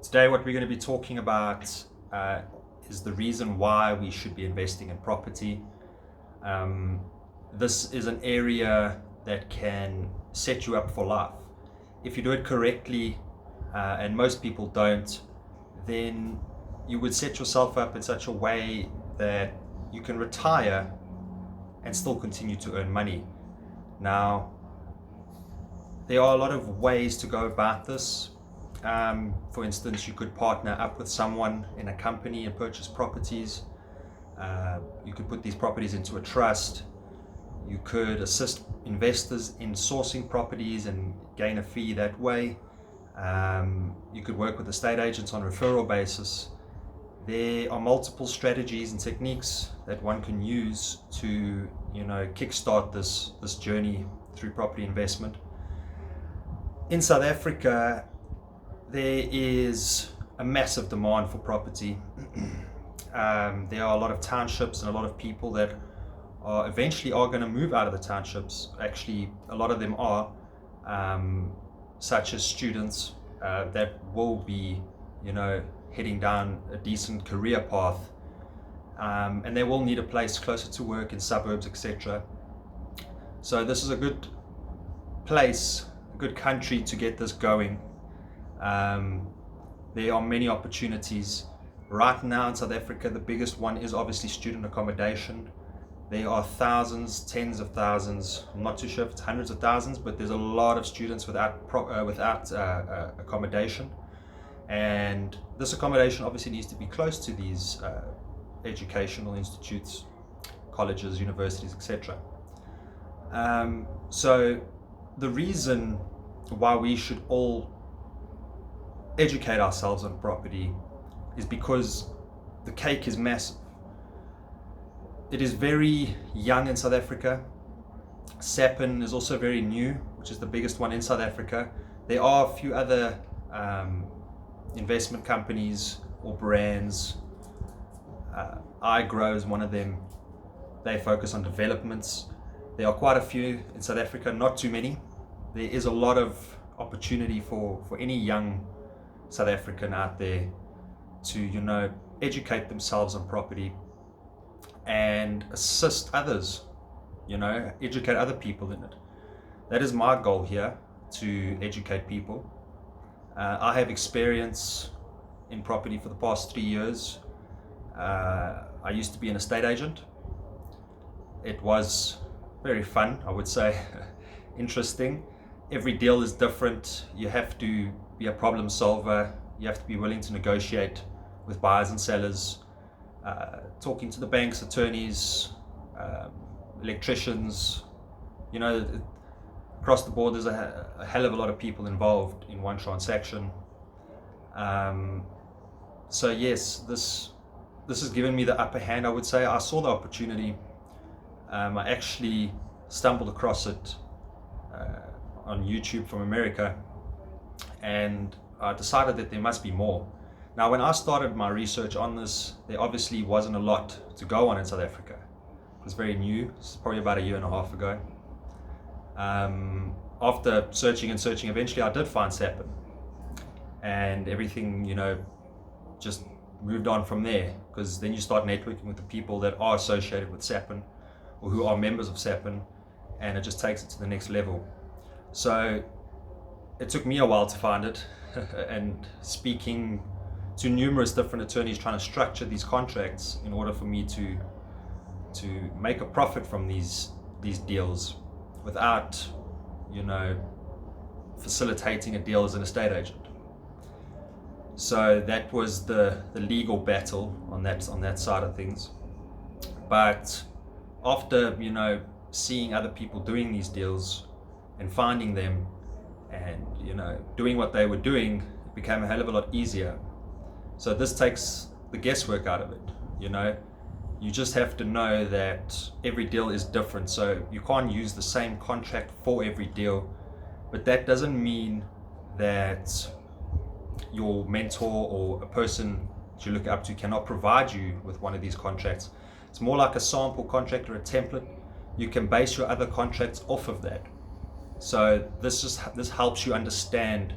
Today, what we're going to be talking about is the reason why we should be investing in property. This is an area that can set you up for life. If you do it correctly, and most people don't, then you would set yourself up in such a way that you can retire and still continue to earn money. Now, there are a lot of ways to go about this. For instance, you could partner up with someone in a company and purchase properties. You could put these properties into a trust. You could assist investors in sourcing properties and gain a fee that way. You could work with estate agents on a referral basis. There are multiple strategies and techniques that one can use to, kickstart this journey through property investment. In South Africa, there is a massive demand for property. There are a lot of townships and a lot of people that eventually are going to move out of the townships. Actually, a lot of them are, such as students that will be, heading down a decent career path, and they will need a place closer to work in suburbs, etc. So this is a good place, a good country to get this going. There are many opportunities. Right now in South Africa, the biggest one is obviously student accommodation. There are thousands, tens of thousands, I'm not too sure if it's hundreds of thousands, but there's a lot of students without accommodation. And this accommodation obviously needs to be close to these educational institutes, colleges, universities, etc. So the reason why we should all educate ourselves on property is because the cake is massive. It is very young in South Africa. Sapan is also very new, which is the biggest one in South Africa. There are a few other investment companies or brands. iGrow is one of them. They focus on developments. There are quite a few in South Africa, not too many. There is a lot of opportunity for any young South African out there to, educate themselves on property and assist others, educate other people in it. That is my goal here, to educate people. I have experience in property for the past 3 years. I used to be an estate agent. It was very fun, I would say, interesting. Every deal is different. You have to be a problem solver. You have to be willing to negotiate with buyers and sellers, talking to the banks, attorneys, electricians. Across the board, there's a hell of a lot of people involved in one transaction. So yes, this has given me the upper hand, I would say. I saw the opportunity. I actually stumbled across it on YouTube from America, and I decided that there must be more. Now, when I started my research on this, there obviously wasn't a lot to go on in South Africa. It was very new. It's probably about a year and a half ago. After searching, eventually I did find Sapan, and everything, just moved on from there, because then you start networking with the people that are associated with Sapan or who are members of Sapan, and it just takes it to the next level. So it took me a while to find it, and speaking to numerous different attorneys trying to structure these contracts in order for me to make a profit from these deals without, facilitating a deal as an estate agent. So that was the legal battle on that side of things. But after, seeing other people doing these deals and finding them and, doing what they were doing, it became a hell of a lot easier. So this takes the guesswork out of it. You just have to know that every deal is different. So you can't use the same contract for every deal, but that doesn't mean that your mentor or a person that you look up to cannot provide you with one of these contracts. It's more like a sample contract or a template. You can base your other contracts off of that. So this helps you understand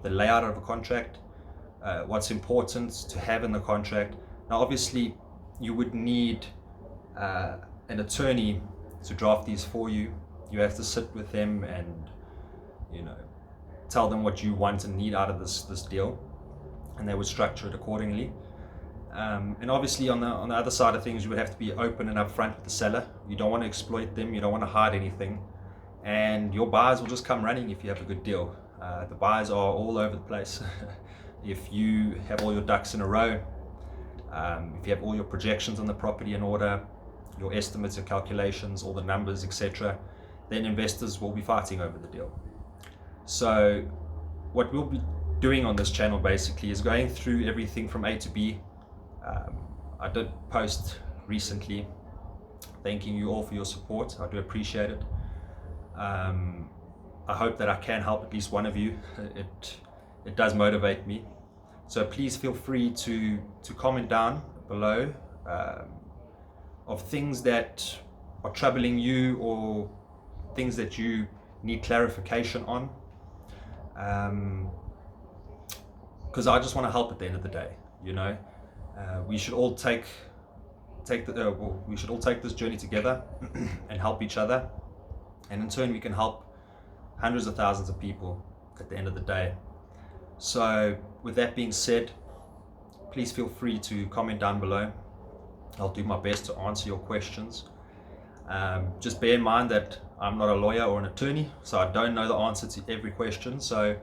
the layout of a contract, what's important to have in the contract. Now, obviously, you would need an attorney to draft these for you. You have to sit with them and, tell them what you want and need out of this deal, and they would structure it accordingly. And obviously, on the other side of things, you would have to be open and upfront with the seller. You don't want to exploit them. You don't want to hide anything. And your buyers will just come running if you have a good deal. The buyers are all over the place. If you have all your ducks in a row, if you have all your projections on the property in order, your estimates, your calculations, all the numbers, etc., then investors will be fighting over the deal. So what we'll be doing on this channel basically is going through everything from A to B. I did post recently thanking you all for your support. I do appreciate it. I hope that I can help at least one of you. It does motivate me. So please feel free to comment down below of things that are troubling you or things that you need clarification on. Because I just want to help at the end of the day. We should all take this journey together and help each other, and in turn we can help hundreds of thousands of people at the end of the day. So with that being said, please feel free to comment down below. I'll do my best to answer your questions. Just bear in mind that I'm not a lawyer or an attorney, so I don't know the answer to every question. So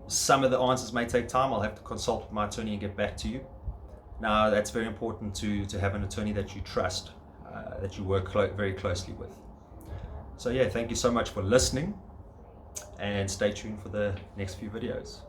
some of the answers may take time. I'll have to consult with my attorney and get back to you. Now, that's very important to have an attorney that you trust, that you work very closely with. So yeah, thank you so much for listening, and stay tuned for the next few videos.